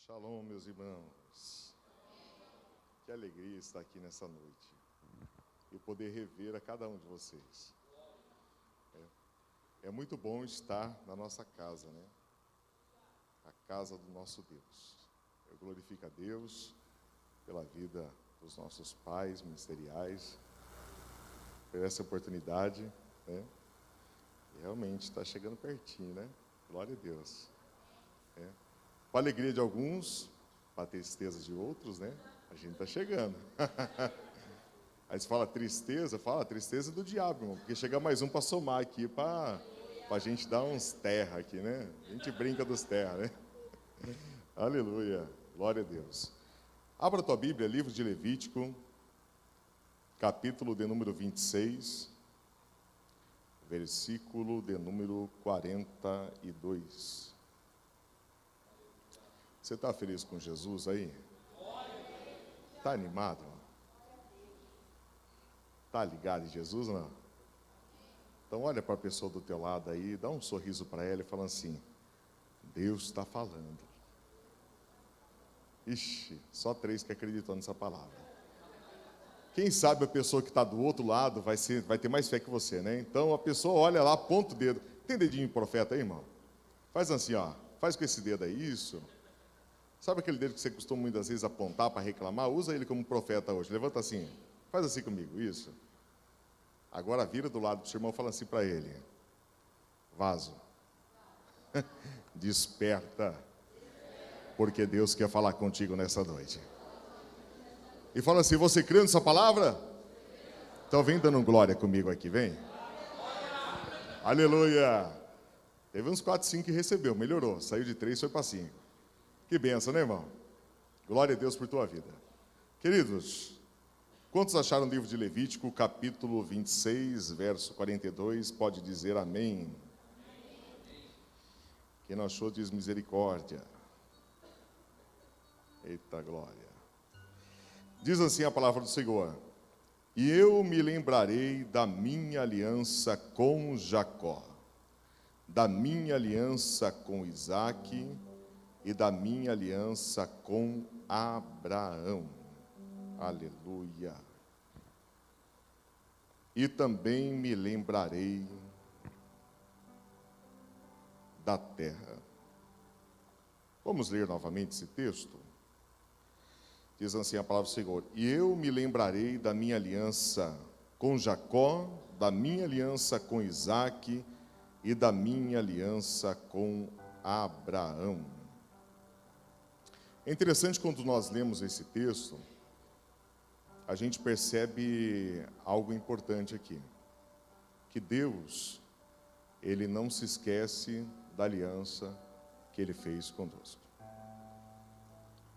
Shalom, meus irmãos. Que alegria estar aqui nessa noite e poder rever a cada um de vocês. É muito bom estar na nossa casa, né? A casa do nosso Deus. Eu glorifico a Deus pela vida dos nossos pais ministeriais, por essa oportunidade, né? E realmente está chegando pertinho, né? Glória a Deus. Com a alegria de alguns, para a tristeza de outros, né? A gente está chegando. Aí você fala tristeza, fala tristeza do diabo, irmão, porque chega mais um para somar aqui, para a gente dar uns terra aqui, né? A gente brinca dos terra, né? Aleluia, glória a Deus. Abra a tua Bíblia, livro de Levítico, capítulo de número 26, versículo de número 42. Você está feliz com Jesus aí? Está animado? Está ligado em Jesus, não? Então olha para a pessoa do teu lado aí, dá um sorriso para ela e fala assim: Deus está falando. Ixi, só 3 que acreditam nessa palavra. Quem sabe a pessoa que está do outro lado vai ter mais fé que você, né? Então a pessoa olha lá, aponta o dedo. Tem dedinho de profeta aí, irmão? Faz assim, ó. Faz com esse dedo aí, isso. Sabe aquele dedo que você costuma muitas vezes apontar para reclamar? Usa ele como profeta hoje. Levanta assim. Faz assim comigo, isso. Agora vira do lado do seu irmão e fala assim para ele: vaso, desperta, porque Deus quer falar contigo nessa noite. E fala assim: você crê nessa palavra? Então vem dando glória comigo aqui, vem. Aleluia. Teve uns 4, 5 que recebeu, melhorou. Saiu de 3, foi para 5. Que benção, né, irmão? Glória a Deus por tua vida. Queridos, quantos acharam o livro de Levítico, capítulo 26, verso 42? Pode dizer amém. Quem não achou, diz misericórdia. Eita glória. Diz assim a palavra do Senhor: e eu me lembrarei da minha aliança com Jacó, da minha aliança com Isaque e da minha aliança com Abraão. Aleluia. E também me lembrarei da terra. Vamos ler novamente esse texto? Diz assim a palavra do Senhor: e eu me lembrarei da minha aliança com Jacó, da minha aliança com Isaque e da minha aliança com Abraão. É interessante quando nós lemos esse texto, a gente percebe algo importante aqui, que Deus, Ele não se esquece da aliança que Ele fez conosco.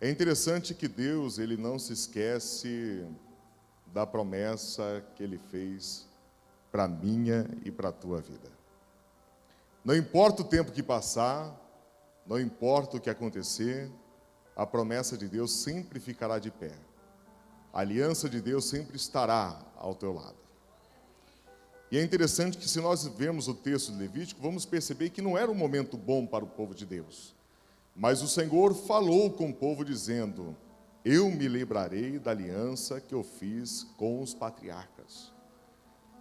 É interessante que Deus, Ele não se esquece da promessa que Ele fez para a minha e para a tua vida. Não importa o tempo que passar, não importa o que acontecer, a promessa de Deus sempre ficará de pé. A aliança de Deus sempre estará ao teu lado. E é interessante que, se nós vermos o texto de Levítico, vamos perceber que não era um momento bom para o povo de Deus. Mas o Senhor falou com o povo dizendo: eu me lembrarei da aliança que eu fiz com os patriarcas.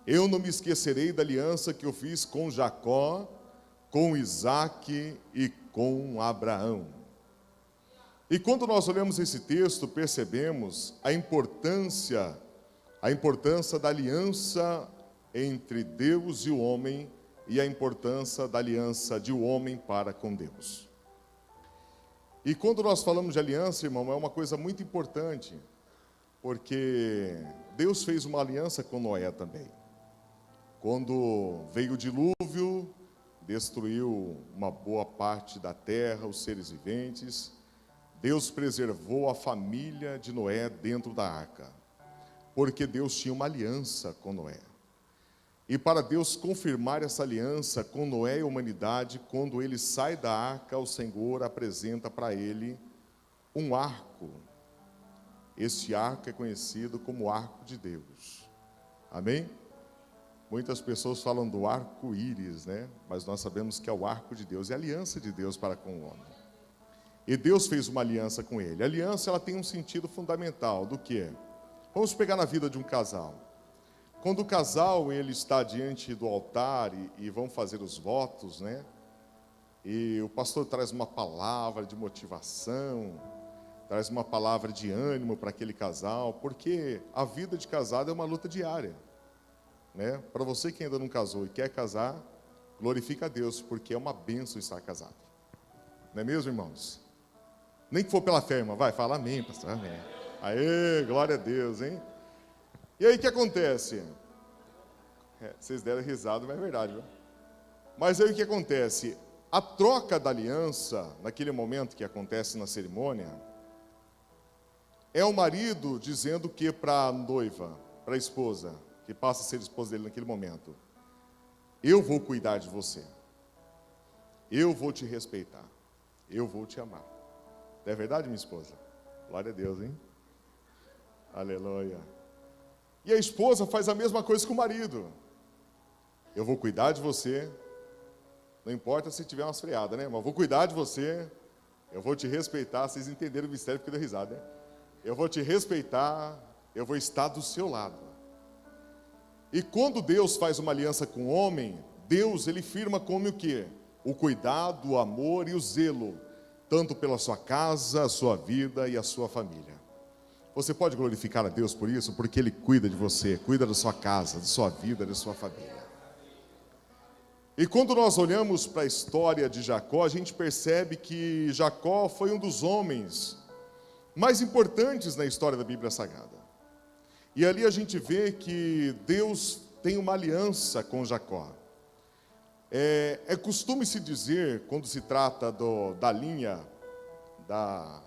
Eu não me esquecerei da aliança que eu fiz com Jacó, com Isaque e com Abraão. E quando nós olhamos esse texto, percebemos a importância da aliança entre Deus e o homem e a importância da aliança de o homem para com Deus. E quando nós falamos de aliança, irmão, é uma coisa muito importante, porque Deus fez uma aliança com Noé também. Quando veio o dilúvio, destruiu uma boa parte da terra, os seres viventes, Deus preservou a família de Noé dentro da arca, porque Deus tinha uma aliança com Noé. E para Deus confirmar essa aliança com Noé e a humanidade, quando ele sai da arca, o Senhor apresenta para ele um arco. Esse arco é conhecido como arco de Deus. Amém? Muitas pessoas falam do arco-íris, né? Mas nós sabemos que é o arco de Deus, é a aliança de Deus para com o homem. E Deus fez uma aliança com ele. A aliança, ela tem um sentido fundamental do quê? Vamos pegar na vida de um casal. Quando o casal ele está diante do altar e vão fazer os votos, né? E o pastor traz uma palavra de motivação, traz uma palavra de ânimo para aquele casal, porque a vida de casado é uma luta diária, né? Para você que ainda não casou e quer casar, glorifica a Deus, porque é uma bênção estar casado. Não é mesmo, irmãos? Nem que for pela fé, irmão. Vai, fala amém, pastor, amém. Aê, glória a Deus, hein? E aí, o que acontece? Vocês deram risada, mas é verdade, viu? Mas aí, o que acontece? A troca da aliança, naquele momento que acontece na cerimônia, é o marido dizendo o que para a noiva, para a esposa, que passa a ser esposa dele naquele momento? Eu vou cuidar de você. Eu vou te respeitar. Eu vou te amar. Não é verdade, minha esposa? Glória a Deus, hein? Aleluia. E a esposa faz a mesma coisa com o marido. Eu vou cuidar de você. Não importa se tiver umas freadas, né? Mas eu vou cuidar de você. Eu vou te respeitar. Vocês entenderam o mistério porque deu risada, né? Eu vou te respeitar. Eu vou estar do seu lado. E quando Deus faz uma aliança com o homem, Deus, ele firma como o quê? O cuidado, o amor e o zelo, tanto pela sua casa, a sua vida e a sua família. Você pode glorificar a Deus por isso? Porque Ele cuida de você, cuida da sua casa, da sua vida, da sua família. E quando nós olhamos para a história de Jacó, a gente percebe que Jacó foi um dos homens mais importantes na história da Bíblia Sagrada. E ali a gente vê que Deus tem uma aliança com Jacó. É costume se dizer, quando se trata da linha da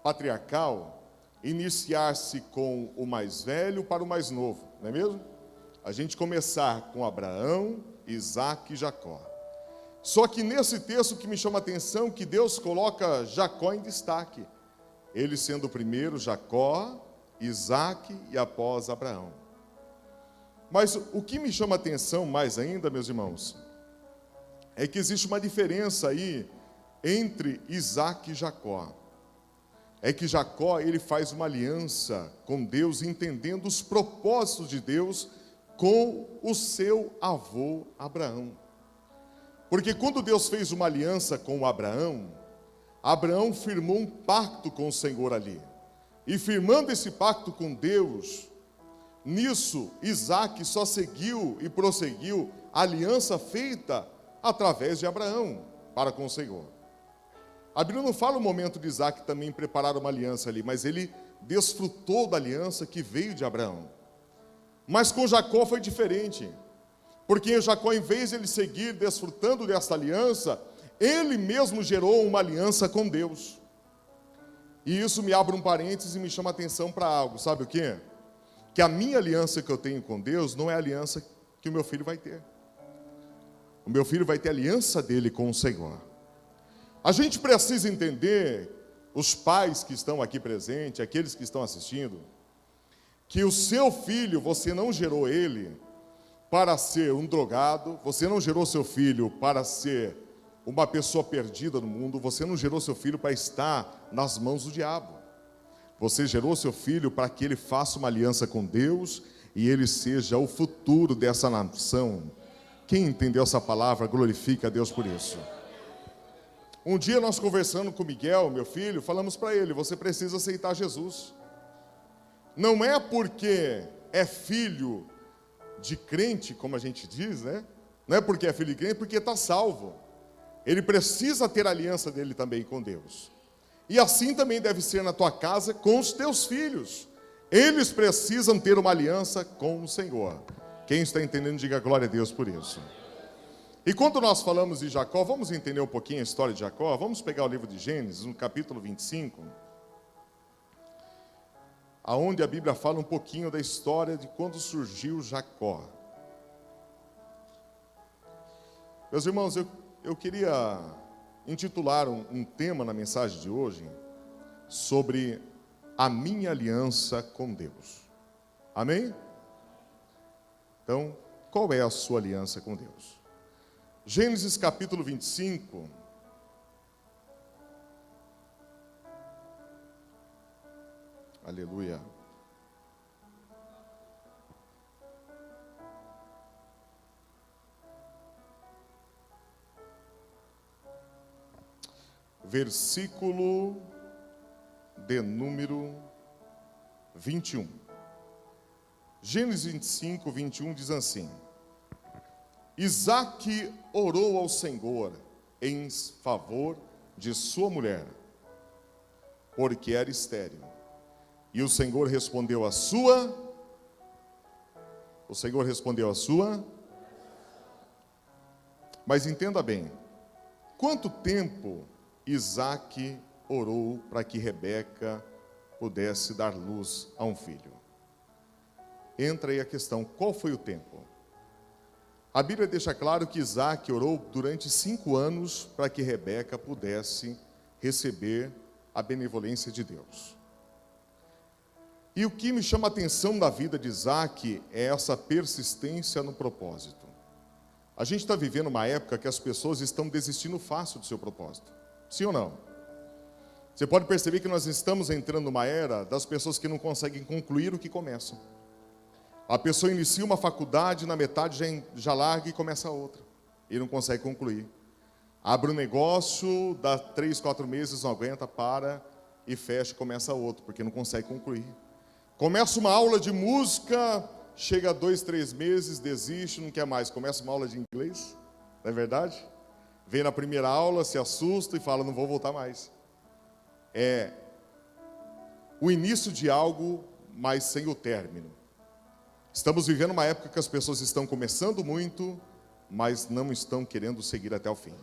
patriarcal, iniciar-se com o mais velho para o mais novo, não é mesmo? A gente começar com Abraão, Isaac e Jacó. Só que nesse texto que me chama a atenção, que Deus coloca Jacó em destaque. Ele sendo o primeiro, Jacó, Isaac e após Abraão. Mas o que me chama a atenção mais ainda, meus irmãos, é que existe uma diferença aí entre Isaac e Jacó. É que Jacó, ele faz uma aliança com Deus, entendendo os propósitos de Deus com o seu avô Abraão. Porque quando Deus fez uma aliança com Abraão, Abraão firmou um pacto com o Senhor ali. E firmando esse pacto com Deus, nisso Isaac só seguiu e prosseguiu a aliança feita através de Abraão para com o Senhor. A Bíblia não fala o momento de Isaac também preparar uma aliança ali, mas ele desfrutou da aliança que veio de Abraão. Mas com Jacó foi diferente, porque Jacó, em vez de ele seguir desfrutando dessa aliança, ele mesmo gerou uma aliança com Deus. E isso me abre um parênteses e me chama a atenção para algo, sabe o quê? Que a minha aliança que eu tenho com Deus não é a aliança que o meu filho vai ter. O meu filho vai ter a aliança dele com o Senhor. A gente precisa entender, os pais que estão aqui presentes, aqueles que estão assistindo, que o seu filho, você não gerou ele para ser um drogado, você não gerou seu filho para ser uma pessoa perdida no mundo, você não gerou seu filho para estar nas mãos do diabo. Você gerou seu filho para que ele faça uma aliança com Deus e ele seja o futuro dessa nação. Quem entendeu essa palavra, glorifica a Deus por isso. Um dia nós conversando com Miguel, meu filho, falamos para ele, você precisa aceitar Jesus. Não é porque é filho de crente, como a gente diz, né? Não é porque é filho de crente, porque está salvo. Ele precisa ter a aliança dele também com Deus. E assim também deve ser na tua casa com os teus filhos. Eles precisam ter uma aliança com o Senhor. Quem está entendendo, diga glória a Deus por isso. E quando nós falamos de Jacó, vamos entender um pouquinho a história de Jacó. Vamos pegar o livro de Gênesis, no capítulo 25, aonde a Bíblia fala um pouquinho da história de quando surgiu Jacó. Meus irmãos, eu queria intitular um tema na mensagem de hoje sobre a minha aliança com Deus. Amém? Então, qual é a sua aliança com Deus? Gênesis capítulo 25, Aleluia. Versículo de número 21. Gênesis 25, 21 diz assim: Isaque orou ao Senhor em favor de sua mulher, porque era estéril. E o Senhor respondeu a sua. Mas entenda bem, quanto tempo Isaque orou para que Rebeca pudesse dar luz a um filho? Entra aí a questão, qual foi o tempo? A Bíblia deixa claro que Isaque orou durante 5 anos para que Rebeca pudesse receber a benevolência de Deus. E o que me chama a atenção na vida de Isaque é essa persistência no propósito. A gente está vivendo uma época que as pessoas estão desistindo fácil do seu propósito. Sim ou não? Você pode perceber que nós estamos entrando numa era das pessoas que não conseguem concluir o que começam. A pessoa inicia uma faculdade, na metade já larga e começa outra. E não consegue concluir. Abre um negócio, dá 3, 4 meses, não aguenta, para e fecha e começa outro, porque não consegue concluir. Começa uma aula de música, chega a 2, 3 meses, desiste, não quer mais. Começa uma aula de inglês, não é verdade? Vem na primeira aula, se assusta e fala, não vou voltar mais. É o início de algo, mas sem o término. Estamos vivendo uma época que as pessoas estão começando muito, mas não estão querendo seguir até o fim.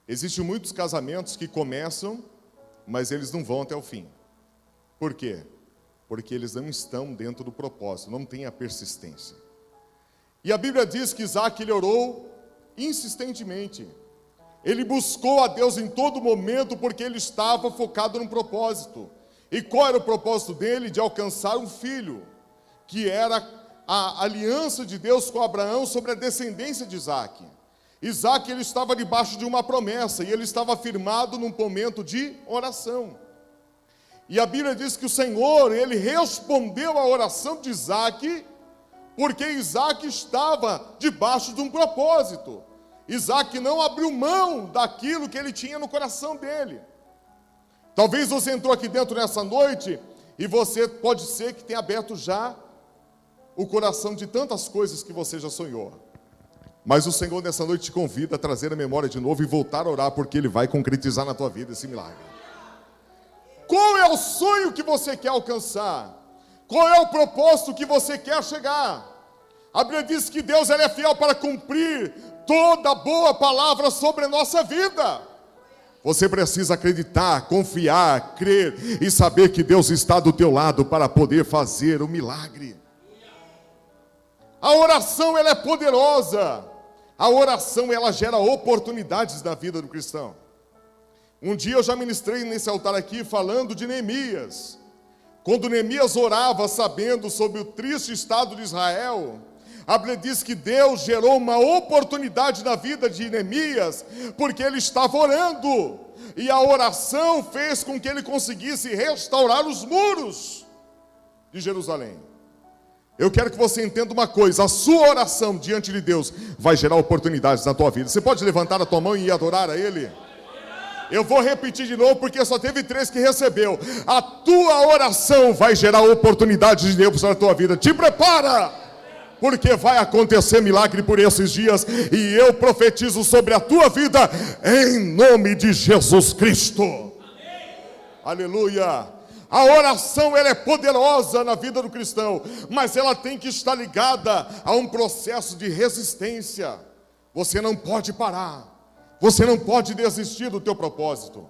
Existem muitos casamentos que começam, mas eles não vão até o fim. Por quê? Porque eles não estão dentro do propósito, não têm a persistência. E a Bíblia diz que Isaque ele orou insistentemente. Ele buscou a Deus em todo momento porque ele estava focado num propósito. E qual era o propósito dele? De alcançar um filho, que era a aliança de Deus com Abraão sobre a descendência de Isaque. Isaque ele estava debaixo de uma promessa e ele estava firmado num momento de oração. E a Bíblia diz que o Senhor, ele respondeu à oração de Isaque, porque Isaque estava debaixo de um propósito. Isaque não abriu mão daquilo que ele tinha no coração dele. Talvez você entrou aqui dentro nessa noite e você pode ser que tenha aberto já o coração de tantas coisas que você já sonhou. Mas o Senhor nessa noite te convida a trazer a memória de novo e voltar a orar, porque Ele vai concretizar na tua vida esse milagre. Qual é o sonho que você quer alcançar? Qual é o propósito que você quer chegar? A Bíblia diz que Deus ele é fiel para cumprir toda boa palavra sobre a nossa vida. Você precisa acreditar, confiar, crer e saber que Deus está do teu lado para poder fazer o milagre. A oração ela é poderosa. A oração ela gera oportunidades na vida do cristão. Um dia eu já ministrei nesse altar aqui falando de Neemias. Quando Neemias orava sabendo sobre o triste estado de Israel, a Bíblia diz que Deus gerou uma oportunidade na vida de Neemias, porque ele estava orando, e a oração fez com que ele conseguisse restaurar os muros de Jerusalém. Eu quero que você entenda uma coisa, a sua oração diante de Deus vai gerar oportunidades na tua vida. Você pode levantar a tua mão e adorar a Ele? Eu vou repetir de novo, porque só teve 3 que recebeu. A tua oração vai gerar oportunidades de Deus na tua vida. Te prepara, porque vai acontecer milagre por esses dias. E eu profetizo sobre a tua vida, em nome de Jesus Cristo. Amém. Aleluia. A oração ela é poderosa na vida do cristão, mas ela tem que estar ligada a um processo de resistência. Você não pode parar. Você não pode desistir do teu propósito.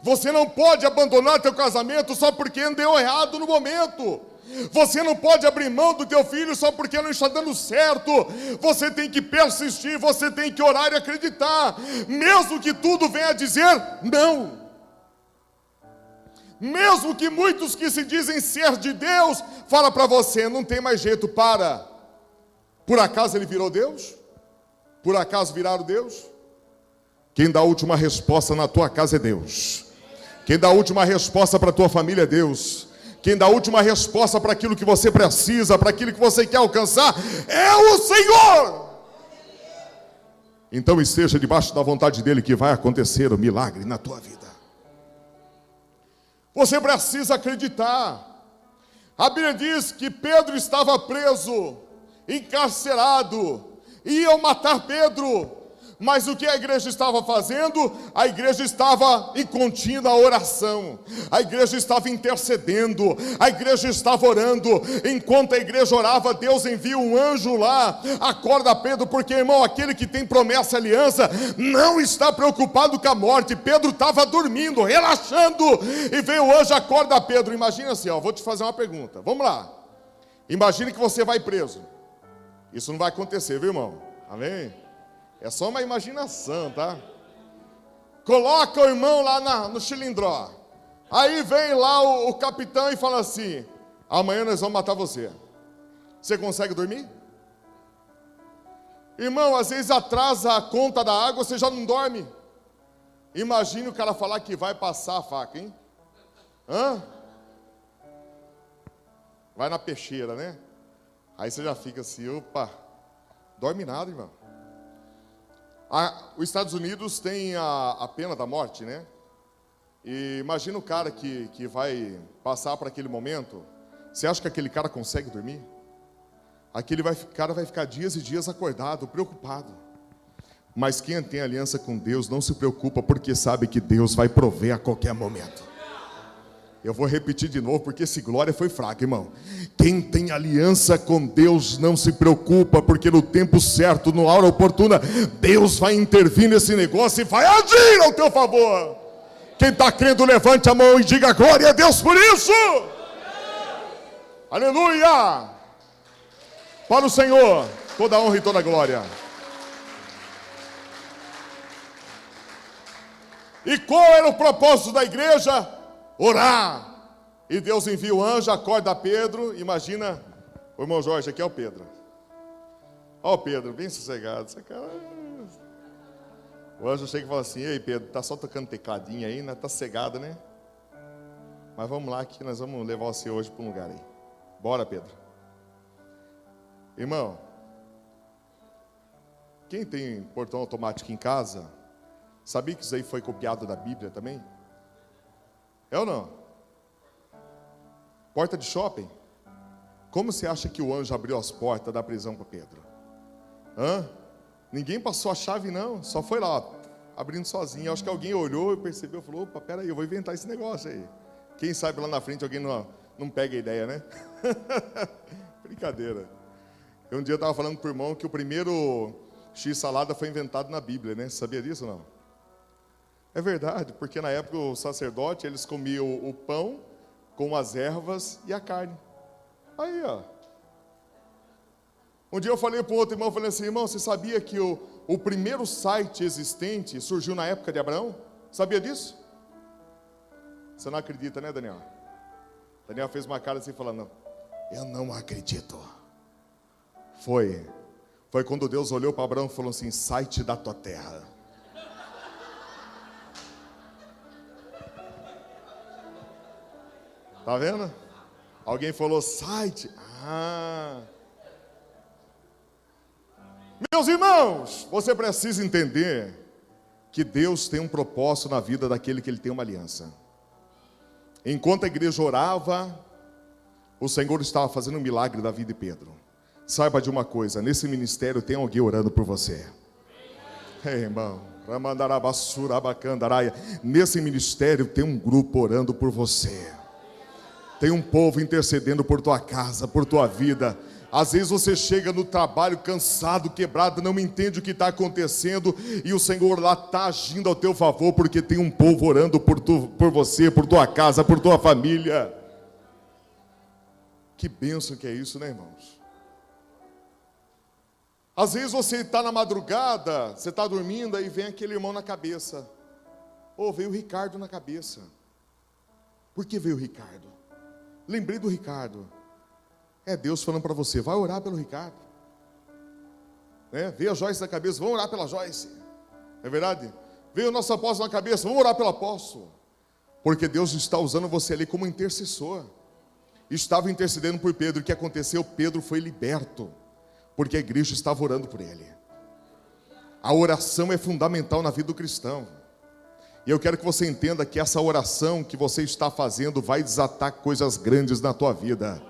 Você não pode abandonar teu casamento só porque deu errado no momento. Você não pode abrir mão do teu filho só porque não está dando certo. Você tem que persistir, você tem que orar e acreditar, mesmo que tudo venha dizer não. Mesmo que muitos que se dizem ser de Deus fala para você, não tem mais jeito, para. Por acaso ele virou Deus? Por acaso viraram Deus? Quem dá a última resposta na tua casa é Deus. Quem dá a última resposta para a tua família é Deus. Quem dá a última resposta para aquilo que você precisa, para aquilo que você quer alcançar, é o Senhor. Então esteja debaixo da vontade dele, que vai acontecer o milagre na tua vida. Você precisa acreditar. A Bíblia diz que Pedro estava preso, encarcerado, iam matar Pedro. Mas o que a igreja estava fazendo? A igreja estava em contínua oração, a igreja estava intercedendo, a igreja estava orando. Enquanto a igreja orava, Deus envia um anjo lá, acorda Pedro, porque, irmão, aquele que tem promessa e aliança não está preocupado com a morte. Pedro estava dormindo, relaxando, e veio o anjo, acorda Pedro. Imagina assim, vou te fazer uma pergunta, vamos lá. Imagine que você vai preso. Isso não vai acontecer, viu, irmão? Amém? É só uma imaginação, tá? Coloca o irmão lá no cilindró. Aí vem lá o capitão e fala assim: amanhã nós vamos matar você. Você consegue dormir? Irmão, às vezes atrasa a conta da água, você já não dorme. Imagine o cara falar que vai passar a faca, hein? Vai na peixeira, né? Aí você já fica assim, opa, dorme nada, irmão. Os Estados Unidos tem a pena da morte, né? E imagina o cara que vai passar por aquele momento. Você acha que aquele cara consegue dormir? Aquele cara vai ficar dias e dias acordado, preocupado. Mas quem tem aliança com Deus não se preocupa, porque sabe que Deus vai prover a qualquer momento. Eu vou repetir de novo, porque esse glória foi fraco, irmão. Quem tem aliança com Deus não se preocupa, porque no tempo certo, na hora oportuna, Deus vai intervir nesse negócio e vai agir ao teu favor. Quem está crendo, levante a mão e diga glória a Deus por isso. Aleluia! Para o Senhor, toda a honra e toda a glória. E qual era o propósito da igreja? Orar. E Deus envia o anjo, acorda Pedro. Imagina, o irmão Jorge, aqui é o Pedro. Ó o Pedro, bem sossegado. Esse cara... O anjo chega e fala assim: ei Pedro, tá só tocando tecladinho aí, né? Tá cegado, né? Mas vamos lá que nós vamos levar você hoje para um lugar aí. Bora, Pedro. Irmão, quem tem portão automático em casa, sabia que isso aí foi copiado da Bíblia também? É ou não? Porta de shopping. Como você acha que o anjo abriu as portas da prisão para Pedro? Ninguém passou a chave não, só foi lá, abrindo sozinho. Acho que alguém olhou e percebeu, falou: opa, peraí, eu vou inventar esse negócio aí. Quem sabe lá na frente alguém não pega a ideia, né? Brincadeira. Um dia eu estava falando para o irmão que o primeiro X-salada foi inventado na Bíblia, né? Sabia disso ou não? É verdade, porque na época o sacerdote, eles comiam o pão com as ervas e a carne. Aí, ó. Um dia eu falei para o outro irmão, falei assim: irmão, você sabia que o primeiro site existente surgiu na época de Abraão? Sabia disso? Você não acredita, né, Daniel? Daniel fez uma cara assim, falando: eu não acredito. Foi quando Deus olhou para Abraão e falou assim: sai-te da tua terra. Tá vendo? Alguém falou: site. Meus irmãos, você precisa entender que Deus tem um propósito na vida daquele que ele tem uma aliança. Enquanto a igreja orava, o Senhor estava fazendo um milagre da vida de Pedro. Saiba de uma coisa: nesse ministério tem alguém orando por você. Ei, irmão, nesse ministério tem um grupo orando por você. Tem um povo intercedendo por tua casa, por tua vida. Às vezes você chega no trabalho cansado, quebrado, não entende o que está acontecendo, e o Senhor lá está agindo ao teu favor, porque tem um povo orando por você, por tua casa, por tua família. Que bênção que é isso, né, irmãos? Às vezes você está na madrugada, você está dormindo, aí vem aquele irmão na cabeça. Veio o Ricardo na cabeça. Por que veio o Ricardo? Lembrei do Ricardo. É Deus falando para você: vai orar pelo Ricardo. Veio a Joyce na cabeça: vamos orar pela Joyce. Não é verdade? Veio o nosso apóstolo na cabeça: vamos orar pelo apóstolo. Porque Deus está usando você ali como intercessor. estava intercedendo por Pedro. O que aconteceu? Pedro foi liberto, porque a igreja estava orando por ele. A oração é fundamental na vida do cristão. E eu quero que você entenda que essa oração que você está fazendo vai desatar coisas grandes na tua vida.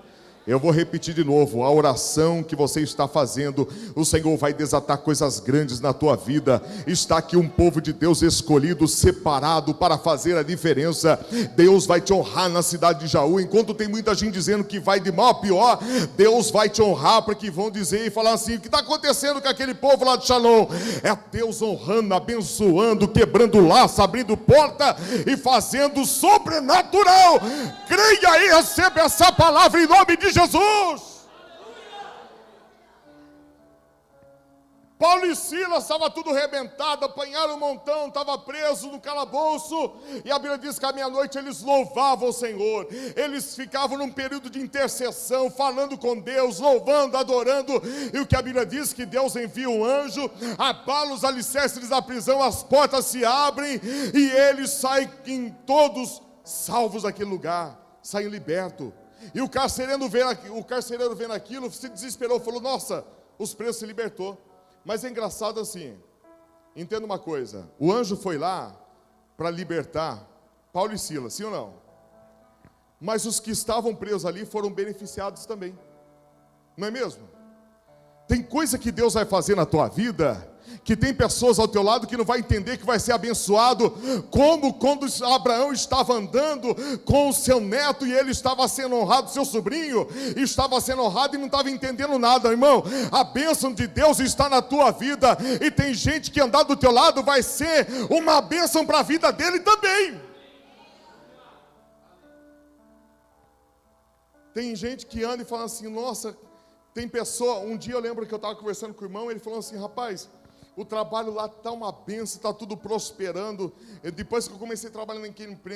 Eu vou repetir de novo, a oração que você está fazendo, o Senhor vai desatar coisas grandes na tua vida. Está aqui um povo de Deus escolhido, separado para fazer a diferença. Deus vai te honrar na cidade de Jaú. Enquanto tem muita gente dizendo que vai de mal a pior, Deus vai te honrar, porque vão dizer e falar assim: o que está acontecendo com aquele povo lá de Shalom? É Deus honrando, abençoando, quebrando laço, abrindo porta e fazendo sobrenatural. Creia e receba essa palavra em nome de Jesus. Paulo e Silas estava tudo arrebentado, apanharam um montão, estava preso no calabouço, e a Bíblia diz que à meia-noite eles louvavam o Senhor. Eles ficavam num período de intercessão, falando com Deus, louvando, adorando, e o que a Bíblia diz, que Deus envia um anjo, abala os alicerces da prisão, as portas se abrem, e eles saem todos salvos daquele lugar, saem libertos. E o carcereiro vendo aquilo, se desesperou, falou: nossa, os presos se libertou. Mas é engraçado assim, entenda uma coisa, o anjo foi lá para libertar Paulo e Silas, sim ou não? Mas os que estavam presos ali foram beneficiados também, não é mesmo? Tem coisa que Deus vai fazer na tua vida, que tem pessoas ao teu lado que não vai entender que vai ser abençoado, como quando Abraão estava andando com o seu neto e ele estava sendo honrado, seu sobrinho estava sendo honrado e não estava entendendo nada, irmão. A bênção de Deus está na tua vida, e tem gente que andar do teu lado vai ser uma bênção para a vida dele também. Tem gente que anda e fala assim: nossa, tem pessoa, um dia eu lembro que eu estava conversando com o irmão, ele falou assim: rapaz, o trabalho lá está uma benção, está tudo prosperando. Depois que eu comecei a trabalhar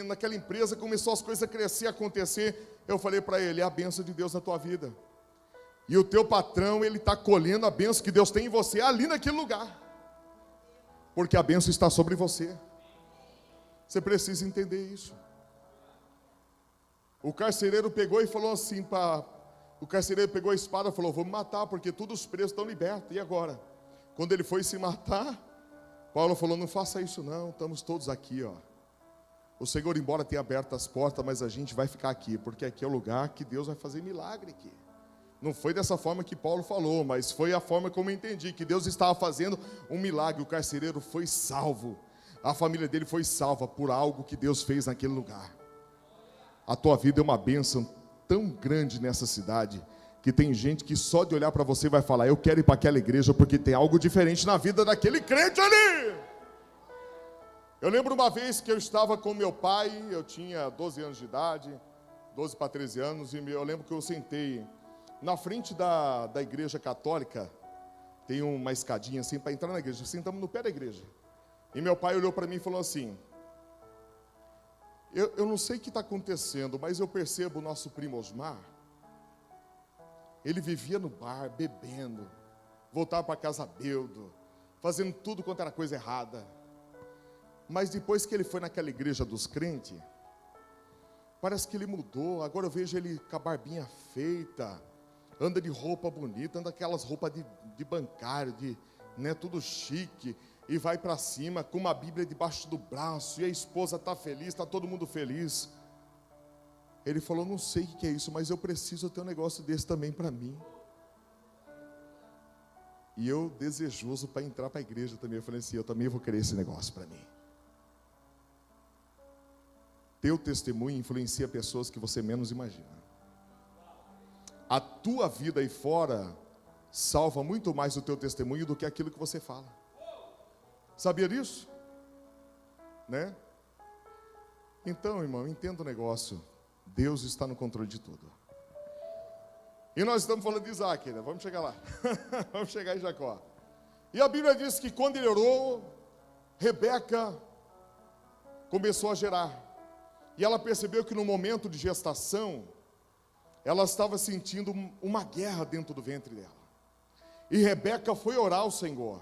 naquela empresa, começou as coisas a crescer, a acontecer. Eu falei para ele: é a benção de Deus na tua vida. E o teu patrão, ele está colhendo a benção que Deus tem em você ali naquele lugar, porque a benção está sobre você. Você precisa entender isso. O carcereiro pegou e falou assim o carcereiro pegou a espada e falou: vou me matar, porque todos os presos estão libertos. E agora? Quando ele foi se matar, Paulo falou: não faça isso não, estamos todos aqui, ó. O Senhor, embora tenha aberto as portas, mas a gente vai ficar aqui, porque aqui é o lugar que Deus vai fazer milagre aqui. Não foi dessa forma que Paulo falou, mas foi a forma como eu entendi, que Deus estava fazendo um milagre. O carcereiro foi salvo, a família dele foi salva por algo que Deus fez naquele lugar. A tua vida é uma bênção tão grande nessa cidade, que tem gente que só de olhar para você vai falar: eu quero ir para aquela igreja, porque tem algo diferente na vida daquele crente ali. Eu lembro uma vez que eu estava com meu pai, eu tinha 12 anos de idade, 12 para 13 anos, e eu lembro que eu sentei na frente da igreja católica, tem uma escadinha assim para entrar na igreja, sentamos no pé da igreja, e meu pai olhou para mim e falou assim: eu não sei o que está acontecendo, mas eu percebo o nosso primo Osmar, ele vivia no bar, bebendo, voltava para casa bêbado, fazendo tudo quanto era coisa errada. Mas depois que ele foi naquela igreja dos crentes, parece que ele mudou. Agora eu vejo ele com a barbinha feita, anda de roupa bonita, anda aquelas roupas de bancário, tudo chique, e vai para cima com uma Bíblia debaixo do braço, e a esposa está feliz, está todo mundo feliz. Ele falou: não sei o que é isso, mas eu preciso ter um negócio desse também para mim. E eu, desejoso para entrar para a igreja também, eu falei assim: eu também vou querer esse negócio para mim. Teu testemunho influencia pessoas que você menos imagina. A tua vida aí fora salva muito mais o teu testemunho do que aquilo que você fala. Sabia disso? Né? Então, irmão, entenda o negócio. Deus está no controle de tudo. E nós estamos falando de Isaac, né? Vamos chegar lá. Vamos chegar em Jacó. E a Bíblia diz que quando ele orou, Rebeca começou a gerar. E ela percebeu que no momento de gestação, ela estava sentindo uma guerra dentro do ventre dela. E Rebeca foi orar ao Senhor.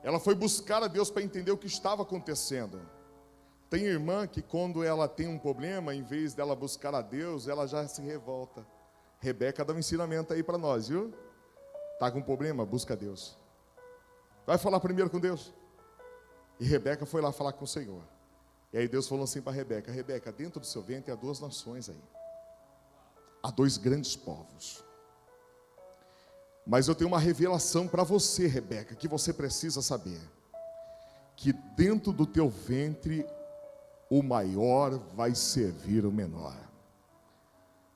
Ela foi buscar a Deus para entender o que estava acontecendo. Tem irmã que quando ela tem um problema, em vez dela buscar a Deus, ela já se revolta. Rebeca dá um ensinamento aí para nós, viu? Tá com problema? Busca a Deus. Vai falar primeiro com Deus. E Rebeca foi lá falar com o Senhor. E aí Deus falou assim para Rebeca: Rebeca, dentro do seu ventre há 2 nações aí. Há 2 grandes povos. Mas eu tenho uma revelação para você, Rebeca, que você precisa saber. Que dentro do teu ventre o maior vai servir o menor.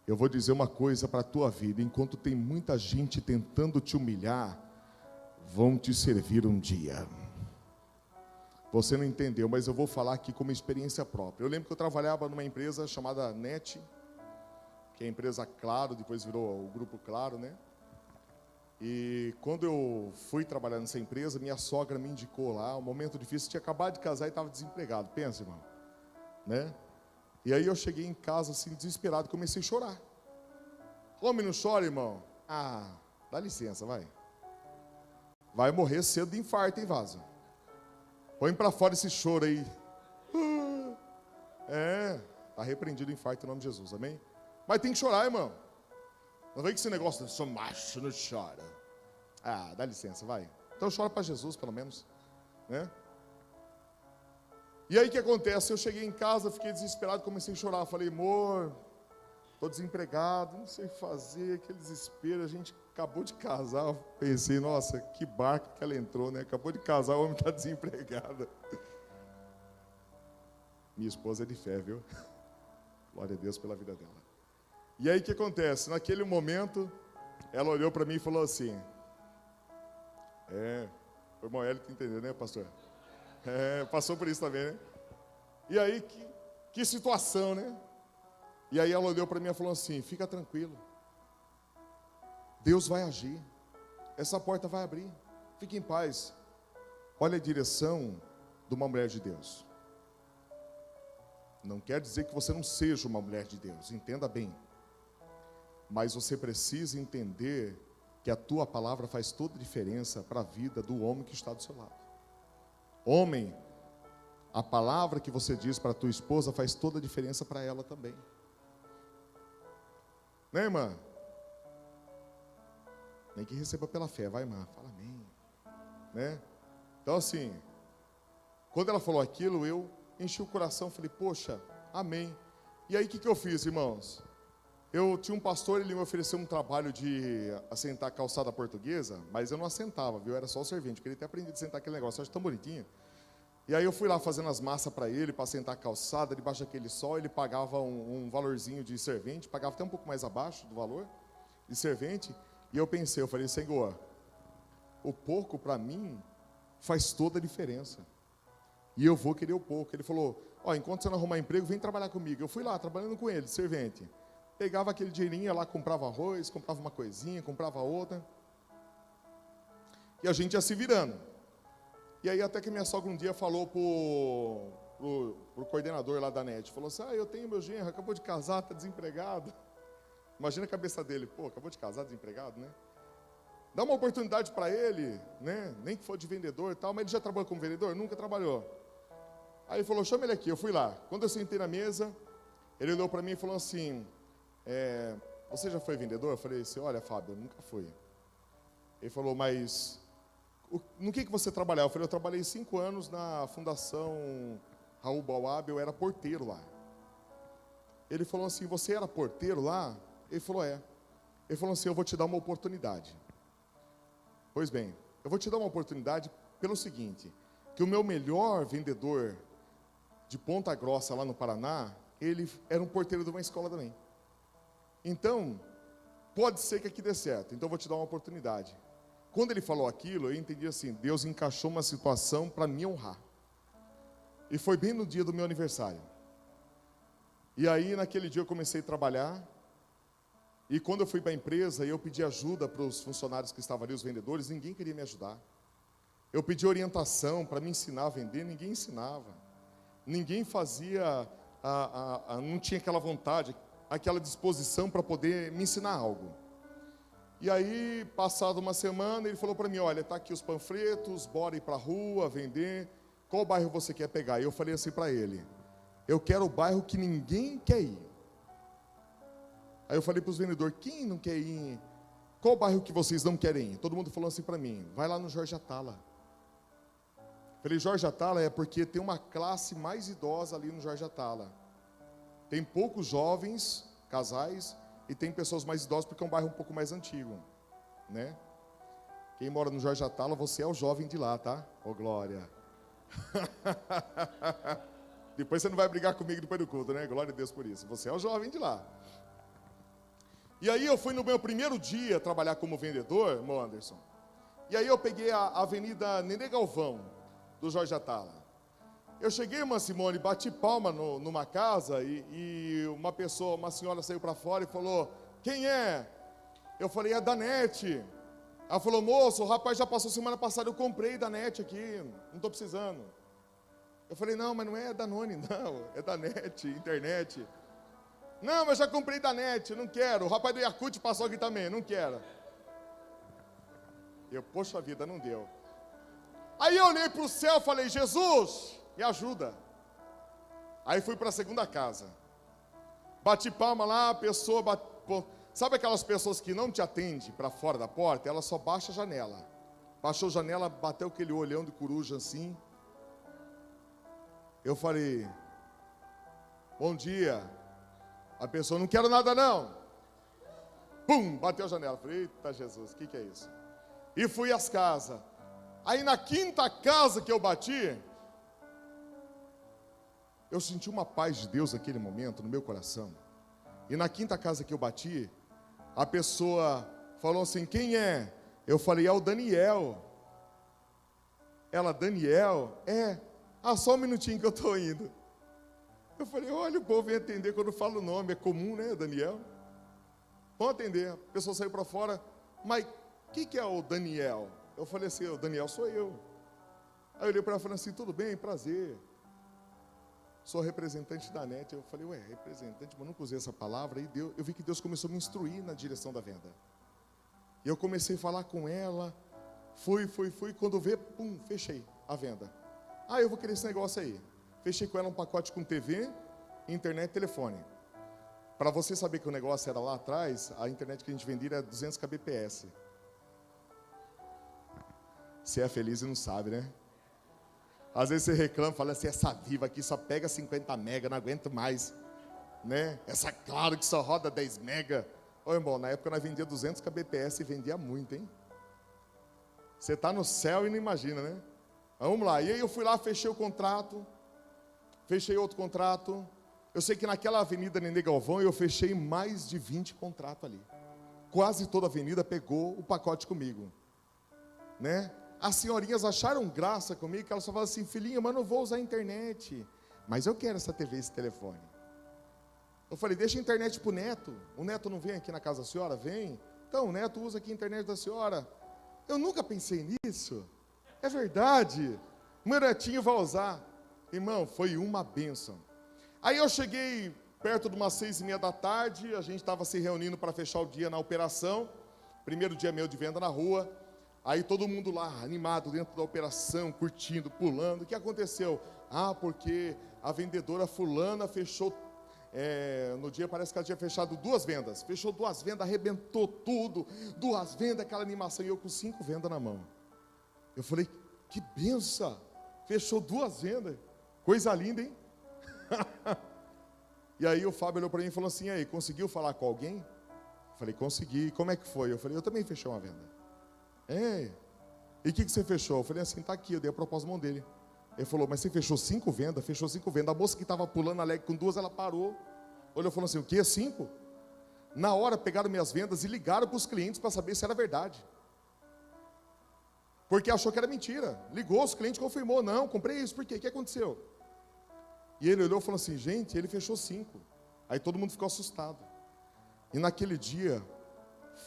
Eu vou dizer uma coisa para a tua vida: enquanto tem muita gente tentando te humilhar, vão te servir um dia. Você não entendeu, mas eu vou falar aqui como experiência própria. Eu lembro que eu trabalhava numa empresa chamada NET, que é a empresa Claro, depois virou o Grupo Claro, né? E quando eu fui trabalhar nessa empresa, minha sogra me indicou lá, um momento difícil, tinha acabado de casar e estava desempregado, pensa, irmão, né? E aí eu cheguei em casa assim, desesperado, comecei a chorar. Homem, não chora, irmão? Ah, dá licença, vai. Vai morrer cedo de infarto, hein, vaza? Põe para fora esse choro aí. Está repreendido o infarto em nome de Jesus, amém? Mas tem que chorar, irmão. Não vem com esse negócio de sou macho, não chora. Ah, dá licença, vai. Então chora para Jesus, pelo menos, né? E aí o que acontece? Eu cheguei em casa, fiquei desesperado, comecei a chorar. Falei, amor, estou desempregado, não sei fazer, aquele desespero. A gente acabou de casar. Pensei, nossa, que barco que ela entrou, né? Acabou de casar, o homem está desempregado. Minha esposa é de fé, viu? Glória a Deus pela vida dela. E aí o que acontece? Naquele momento, ela olhou para mim e falou assim: o irmão Hélio está entendendo, né, pastor? Passou por isso também, né? E aí, que situação, né? E aí ela olhou para mim e falou assim: fica tranquilo, Deus vai agir, essa porta vai abrir, fique em paz. Olha a direção de uma mulher de Deus. Não quer dizer que você não seja uma mulher de Deus, entenda bem. Mas você precisa entender que a tua palavra faz toda a diferença para a vida do homem que está do seu lado. Homem, a palavra que você diz para a tua esposa faz toda a diferença para ela também. Né, irmã? Nem que receba pela fé, vai, irmã, fala amém. Né? Então assim, quando ela falou aquilo, eu enchi o coração, falei, poxa, amém. E aí o que eu fiz, irmãos? Eu tinha um pastor, ele me ofereceu um trabalho de assentar a calçada portuguesa, mas eu não assentava, viu? Era só o servente, eu queria ter aprendido a sentar aquele negócio, eu acho tão bonitinho. E aí eu fui lá fazendo as massas para ele, para assentar a calçada, debaixo daquele sol, ele pagava um valorzinho de servente, pagava até um pouco mais abaixo do valor de servente, e eu pensei, eu falei, Senhor, o pouco para mim faz toda a diferença, e eu vou querer o pouco. Ele falou, enquanto você não arrumar emprego, vem trabalhar comigo. Eu fui lá, trabalhando com ele, servente. Pegava aquele dinheirinho lá, comprava arroz, comprava uma coisinha, comprava outra. E a gente ia se virando. E aí até que minha sogra um dia falou pro coordenador lá da NET, falou assim, eu tenho meu genro, acabou de casar, está desempregado. Imagina a cabeça dele, acabou de casar, desempregado, né? Dá uma oportunidade para ele, né? Nem que for de vendedor e tal, mas ele já trabalhou como vendedor? Nunca trabalhou. Aí ele falou, chama ele aqui, eu fui lá. Quando eu sentei na mesa, ele olhou para mim e falou assim, você já foi vendedor? Eu falei assim, olha, Fábio, eu nunca fui. Ele falou, mas no que você trabalhava? Eu falei, eu trabalhei 5 anos na Fundação Raul Bauab, eu era porteiro lá. Ele falou assim, você era porteiro lá? Ele falou, é. Ele falou assim, eu vou te dar uma oportunidade. Pois bem, eu vou te dar uma oportunidade pelo seguinte, que o meu melhor vendedor de Ponta Grossa lá no Paraná, ele era um porteiro de uma escola também. Então, pode ser que aqui dê certo, então eu vou te dar uma oportunidade. Quando ele falou aquilo, eu entendi assim, Deus encaixou uma situação para me honrar. E foi bem no dia do meu aniversário. E aí, naquele dia eu comecei a trabalhar, e quando eu fui para a empresa, eu pedi ajuda para os funcionários que estavam ali, os vendedores, ninguém queria me ajudar. Eu pedi orientação para me ensinar a vender, ninguém ensinava. Ninguém fazia, não tinha aquela vontade, aquela disposição para poder me ensinar algo. E aí, passado uma semana, ele falou para mim, olha, está aqui os panfletos, bora ir para a rua, vender, qual bairro você quer pegar? E eu falei assim para ele, eu quero o bairro que ninguém quer ir. Aí eu falei para os vendedores, quem não quer ir? Qual bairro que vocês não querem ir? Todo mundo falou assim para mim, vai lá no Jorge Atala. Falei, Jorge Atala é porque tem uma classe mais idosa ali no Jorge Atala. Tem poucos jovens, casais, e tem pessoas mais idosas porque é um bairro um pouco mais antigo, né? Quem mora no Jorge Atala, você é o jovem de lá, tá? Ô, glória. Depois você não vai brigar comigo depois do culto, né? Glória a Deus por isso. Você é o jovem de lá. E aí eu fui no meu primeiro dia trabalhar como vendedor, irmão Anderson. E aí eu peguei a Avenida Nenê Galvão, do Jorge Atala. Eu cheguei, irmã Simone, bati palma numa casa e uma senhora saiu para fora e falou, quem é? Eu falei, é da NET. Ela falou, moço, o rapaz já passou semana passada, eu comprei da NET aqui, não estou precisando. Eu falei, não, mas não é Danone, não, é da NET, internet. Não, mas já comprei da NET, não quero. O rapaz do Yakult passou aqui também, não quero. Eu, poxa vida, não deu. Aí eu olhei para o céu e falei, Jesus, me ajuda. Aí fui para a segunda casa. Bati palma lá, a pessoa... Sabe aquelas pessoas que não te atendem para fora da porta? Ela só baixa a janela. Baixou a janela, bateu aquele olhão de coruja assim. Eu falei, bom dia. A pessoa, não quero nada não. Pum, bateu a janela. Falei, eita Jesus, o que é isso? E fui às casas. Aí na quinta casa que eu bati, eu senti uma paz de Deus naquele momento, no meu coração. E na quinta casa que eu bati, a pessoa falou assim, quem é? Eu falei, é o Daniel. Ela, Daniel? É. Ah, só um minutinho que eu estou indo. Eu falei, olha, o povo vem atender quando fala o nome, é comum, né, Daniel? Vão atender. A pessoa saiu para fora, mas o que é o Daniel? Eu falei assim, o Daniel sou eu. Aí eu olhei para ela e falei assim, tudo bem, prazer. Sou representante da NET. Eu falei, ué, representante, mas nunca usei essa palavra. E eu vi que Deus começou a me instruir na direção da venda. E eu comecei a falar com ela, fui, quando vê, pum, fechei a venda. Ah, eu vou querer esse negócio aí. Fechei com ela um pacote com TV, internet e telefone. Para você saber que o negócio era lá atrás, a internet que a gente vendia era 200 kbps. Você é feliz e não sabe, né? Às vezes você reclama, fala assim, essa Viva aqui só pega 50 mega, não aguento mais. Né? Essa Claro que só roda 10 mega. Ô irmão, na época nós vendia 200 kbps e vendia muito, hein? Você está no céu e não imagina, né? Vamos lá, e aí eu fui lá, fechei o contrato, fechei outro contrato. Eu sei que naquela avenida Nenê Galvão eu fechei mais de 20 contratos ali. Quase toda a avenida pegou o pacote comigo, né? As senhorinhas acharam graça comigo, que elas só falavam assim, filhinha, mas não vou usar a internet, mas eu quero essa TV, esse telefone. Eu falei, deixa a internet para o neto. O neto não vem aqui na casa da senhora? Vem. Então, o neto usa aqui a internet da senhora. Eu nunca pensei nisso. É verdade. Meu netinho vai usar. Irmão, foi uma bênção. Aí eu cheguei perto de umas 6:30 da tarde, a gente estava se reunindo para fechar o dia na operação. Primeiro dia meu de venda na rua. Aí todo mundo lá, animado dentro da operação, curtindo, pulando. O que aconteceu? Ah, porque a vendedora fulana fechou, no dia parece que ela tinha fechado 2 vendas. Fechou 2 vendas, arrebentou tudo. 2 vendas, aquela animação. E eu com 5 vendas na mão. Eu falei, que benção. Fechou 2 vendas. Coisa linda, hein? E aí o Fábio olhou para mim e falou assim, e aí, conseguiu falar com alguém? Eu falei, consegui. Como é que foi? Eu falei, eu também fechei uma venda. E o que você fechou? Eu falei assim, tá aqui, eu dei a proposta na mão dele. Ele falou, mas você fechou 5 vendas? Fechou 5 vendas. A moça que estava pulando alegre com 2, ela parou. Olhou e falou assim, o quê? 5? Na hora pegaram minhas vendas e ligaram para os clientes para saber se era verdade. Porque achou que era mentira. Ligou, os clientes confirmou, não, comprei isso, por quê? O que aconteceu? E ele olhou e falou assim, gente, ele fechou 5. Aí todo mundo ficou assustado. E naquele dia,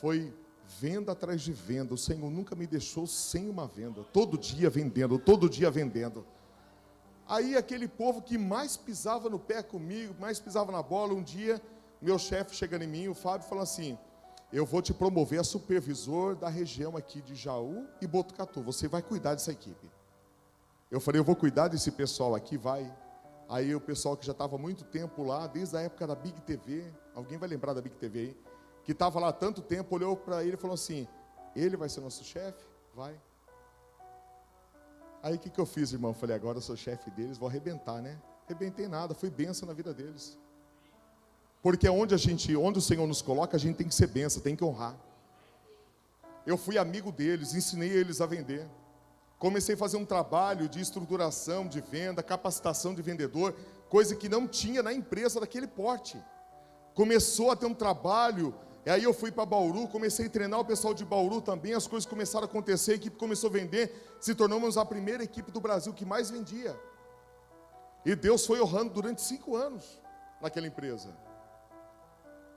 foi venda atrás de venda. O Senhor nunca me deixou sem uma venda. Todo dia vendendo, todo dia vendendo. Aí aquele povo que mais pisava no pé comigo, mais pisava na bola, um dia, meu chefe chegando em mim, o Fábio, falou assim, eu vou te promover a supervisor da região aqui de Jaú e Botucatu. Você vai cuidar dessa equipe. Eu falei, eu vou cuidar desse pessoal aqui, vai. Aí o pessoal que já estava há muito tempo lá, desde a época da Big TV, alguém vai lembrar da Big TV aí, que estava lá há tanto tempo, olhou para ele e falou assim: ele vai ser nosso chefe? Vai. Aí o que eu fiz, irmão? Falei, agora eu sou chefe deles, vou arrebentar, né? Arrebentei nada, fui bênção na vida deles. Porque onde o Senhor nos coloca, a gente tem que ser bênção, tem que honrar. Eu fui amigo deles, ensinei eles a vender. Comecei a fazer um trabalho de estruturação, de venda, capacitação de vendedor, coisa que não tinha na empresa daquele porte. Começou a ter um trabalho, e aí eu fui para Bauru, comecei a treinar o pessoal de Bauru também, as coisas começaram a acontecer, a equipe começou a vender, se tornamos a primeira equipe do Brasil que mais vendia. E Deus foi honrando durante 5 anos naquela empresa.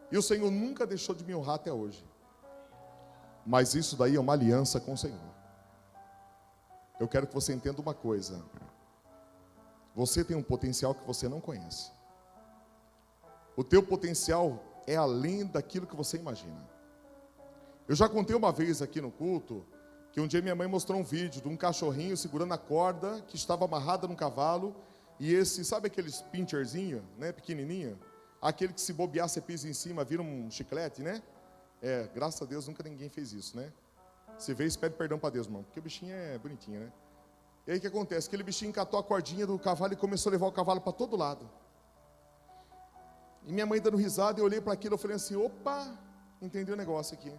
E o Senhor nunca deixou de me honrar até hoje. Mas isso daí é uma aliança com o Senhor. Eu quero que você entenda uma coisa. Você tem um potencial que você não conhece. O teu potencial é além daquilo que você imagina. Eu já contei uma vez aqui no culto, que um dia minha mãe mostrou um vídeo de um cachorrinho segurando a corda, que estava amarrada num cavalo, e esse, sabe aqueles pincherzinho, né, pequenininho? Aquele que se bobear, você pisa em cima, vira um chiclete, né? Graças a Deus nunca ninguém fez isso, né? Você vê e pede perdão para Deus, irmão, porque o bichinho é bonitinho, né? E aí o que acontece? Aquele bichinho encatou a cordinha do cavalo e começou a levar o cavalo para todo lado. E minha mãe dando risada, eu olhei para aquilo e falei assim, opa, entendi o negócio aqui.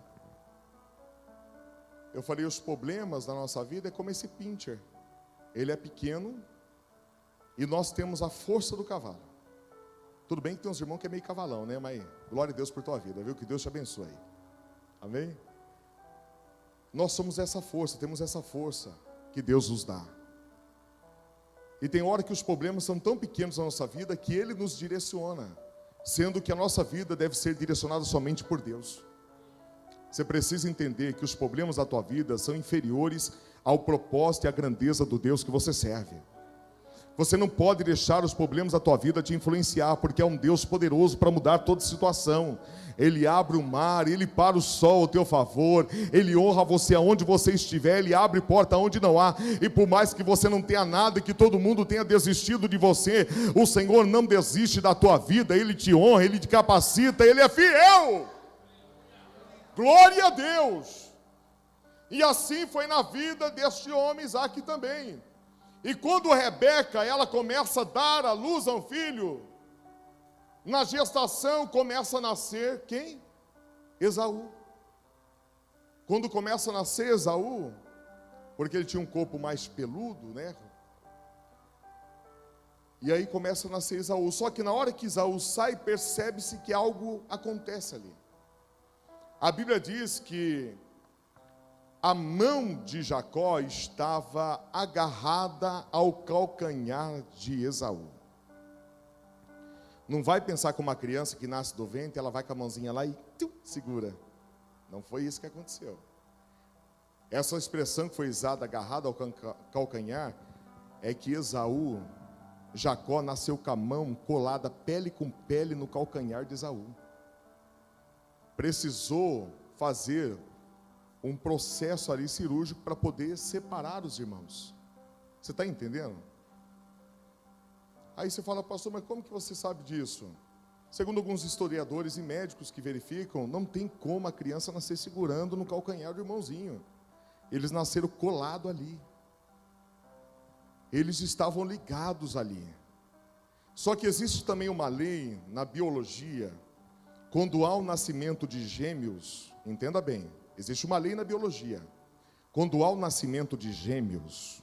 Eu falei, os problemas da nossa vida é como esse pincher. Ele é pequeno e nós temos a força do cavalo. Tudo bem que tem uns irmãos que é meio cavalão, né? Mas glória a Deus por tua vida, viu? Que Deus te abençoe. Amém? Nós somos essa força, temos essa força que Deus nos dá. E tem hora que os problemas são tão pequenos na nossa vida que Ele nos direciona, sendo que a nossa vida deve ser direcionada somente por Deus. Você precisa entender que os problemas da tua vida são inferiores ao propósito e à grandeza do Deus que você serve. Você não pode deixar os problemas da tua vida te influenciar, porque é um Deus poderoso para mudar toda situação. Ele abre o mar, Ele para o sol ao teu favor, Ele honra você aonde você estiver, Ele abre porta onde não há, e por mais que você não tenha nada, que todo mundo tenha desistido de você, o Senhor não desiste da tua vida, Ele te honra, Ele te capacita, Ele é fiel. Glória a Deus. E assim foi na vida deste homem Isaac também. E quando Rebeca, ela começa a dar à luz a um filho, na gestação começa a nascer quem? Esaú. Quando começa a nascer Esaú, porque ele tinha um corpo mais peludo, né? E aí começa a nascer Esaú. Só que na hora que Esaú sai, percebe-se que algo acontece ali. A Bíblia diz que a mão de Jacó estava agarrada ao calcanhar de Esaú. Não vai pensar como uma criança que nasce do ventre, ela vai com a mãozinha lá e segura. Não foi isso que aconteceu. Essa expressão que foi usada, agarrada ao calcanhar, é que Jacó nasceu com a mão colada pele com pele no calcanhar de Esaú. Precisou fazer um processo ali cirúrgico para poder separar os irmãos. Você está entendendo? Aí você fala, pastor, mas como que você sabe disso? Segundo alguns historiadores e médicos que verificam, não tem como a criança nascer segurando no calcanhar do irmãozinho. Eles nasceram colados ali. Eles estavam ligados ali. Só que existe também uma lei na biologia, quando há o nascimento de gêmeos, entenda bem, existe uma lei na biologia. Quando há o nascimento de gêmeos,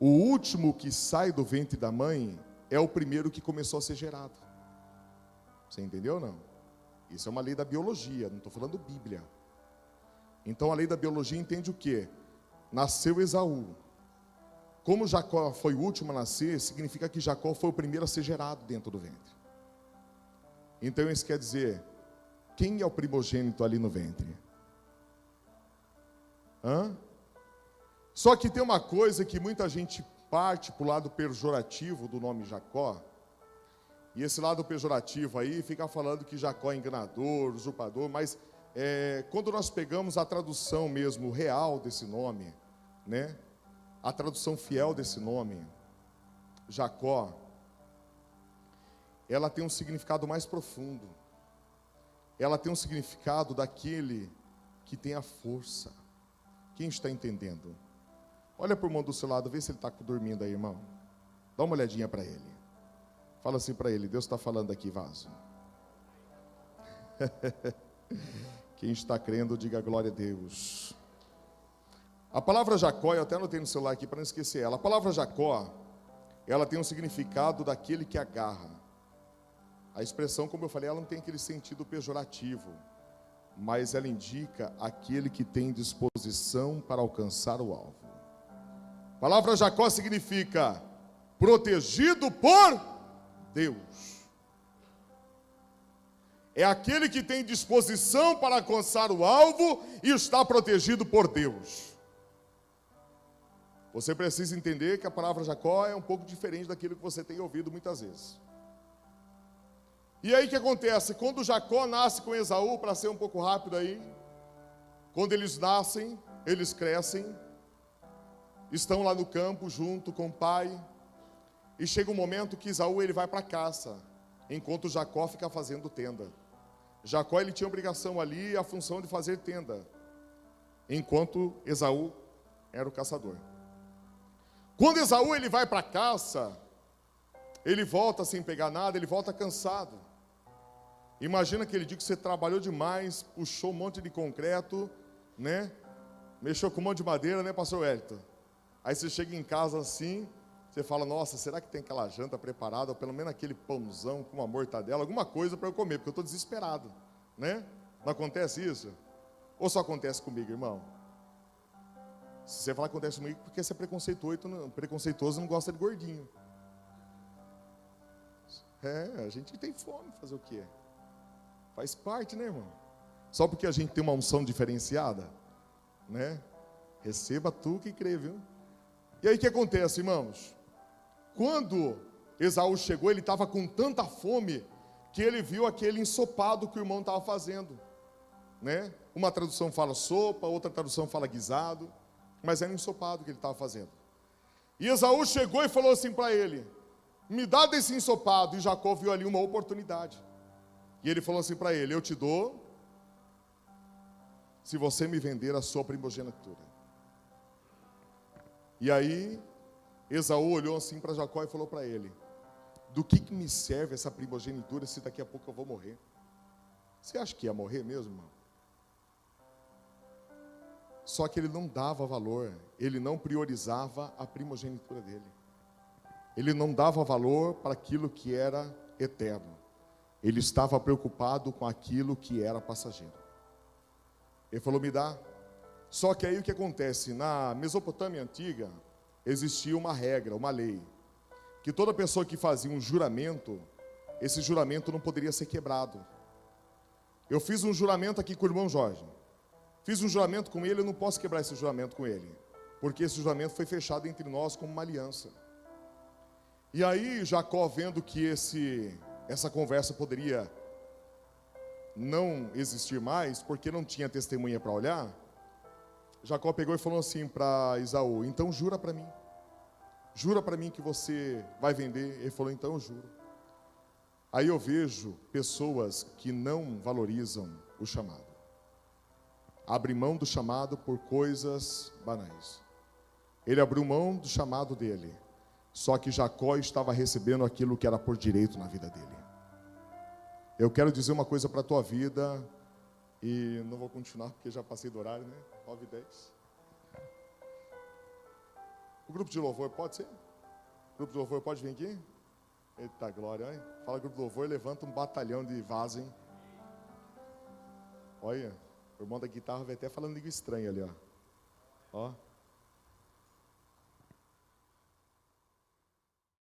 o último que sai do ventre da mãe é o primeiro que começou a ser gerado. Você entendeu ou não? Isso é uma lei da biologia, não estou falando Bíblia. Então a lei da biologia entende o quê? Nasceu Esaú. Como Jacó foi o último a nascer, significa que Jacó foi o primeiro a ser gerado dentro do ventre. Então isso quer dizer, quem é o primogênito ali no ventre? Só que tem uma coisa que muita gente parte para o lado pejorativo do nome Jacó, e esse lado pejorativo aí fica falando que Jacó é enganador, usurpador, mas quando nós pegamos a tradução mesmo real desse nome, né, a tradução fiel desse nome, Jacó, ela tem um significado mais profundo. Ela tem um significado daquele que tem a força. Quem está entendendo? Olha para o irmão do seu lado, vê se ele está dormindo aí, irmão. Dá uma olhadinha para ele. Fala assim para ele, Deus está falando aqui, vaso. Quem está crendo, diga glória a Deus. A palavra Jacó, eu até anotei no celular aqui para não esquecer ela. A palavra Jacó, ela tem um significado daquele que agarra. A expressão, como eu falei, ela não tem aquele sentido pejorativo, mas ela indica aquele que tem disposição para alcançar o alvo. A palavra Jacó significa protegido por Deus. É aquele que tem disposição para alcançar o alvo e está protegido por Deus. Você precisa entender que a palavra Jacó é um pouco diferente daquilo que você tem ouvido muitas vezes. E aí o que acontece? Quando Jacó nasce com Esaú, para ser um pouco rápido aí, quando eles nascem, eles crescem, estão lá no campo junto com o pai, e chega um momento que Esaú ele vai para a caça, enquanto Jacó fica fazendo tenda. Jacó ele tinha a obrigação ali, a função de fazer tenda, enquanto Esaú era o caçador. Quando Esaú ele vai para a caça, ele volta sem pegar nada, ele volta cansado. Imagina aquele dia que você trabalhou demais, puxou um monte de concreto, né? Mexeu com um monte de madeira, né, pastor Wellington? Aí você chega em casa assim, você fala, nossa, será que tem aquela janta preparada, ou pelo menos aquele pãozão com uma mortadela, alguma coisa para eu comer, porque eu estou desesperado, né? Não acontece isso? Ou só acontece comigo, irmão? Se você falar que acontece comigo, porque você é preconceituoso e não gosta de gordinho. A gente tem fome, fazer o quê? Faz parte, né, irmão? Só porque a gente tem uma unção diferenciada, né? Receba tu que crê, viu? E aí o que acontece, irmãos? Quando Esaú chegou, ele estava com tanta fome que ele viu aquele ensopado que o irmão estava fazendo, né? Uma tradução fala sopa, outra tradução fala guisado, mas era um ensopado que ele estava fazendo. E Esaú chegou e falou assim para ele, me dá desse ensopado. E Jacó viu ali uma oportunidade. E ele falou assim para ele, eu te dou, se você me vender a sua primogenitura. E aí, Esaú olhou assim para Jacó e falou para ele, do que me serve essa primogenitura se daqui a pouco eu vou morrer? Você acha que ia morrer mesmo, irmão? Só que ele não dava valor, ele não priorizava a primogenitura dele. Ele não dava valor para aquilo que era eterno. Ele estava preocupado com aquilo que era passageiro. Ele falou, me dá. Só que aí o que acontece? Na Mesopotâmia antiga, existia uma regra, uma lei, que toda pessoa que fazia um juramento, esse juramento não poderia ser quebrado. Eu fiz um juramento aqui com o irmão Jorge. Fiz um juramento com ele, eu não posso quebrar esse juramento com ele, porque esse juramento foi fechado entre nós como uma aliança. E aí Jacó, vendo que essa conversa poderia não existir mais, porque não tinha testemunha para olhar, Jacó pegou e falou assim para Esaú, então jura para mim que você vai vender. Ele falou, então eu juro. Aí eu vejo pessoas que não valorizam o chamado, abre mão do chamado por coisas banais. Ele abriu mão do chamado dele, só que Jacó estava recebendo aquilo que era por direito na vida dele. Eu quero dizer uma coisa para a tua vida, e não vou continuar porque já passei do horário, né? 9h10. O grupo de louvor pode ser? O grupo de louvor pode vir aqui? Eita glória, hein? Fala grupo de louvor, levanta um batalhão de vaso, hein? Olha, o irmão da guitarra vai até falando língua estranha ali, ó. Ó.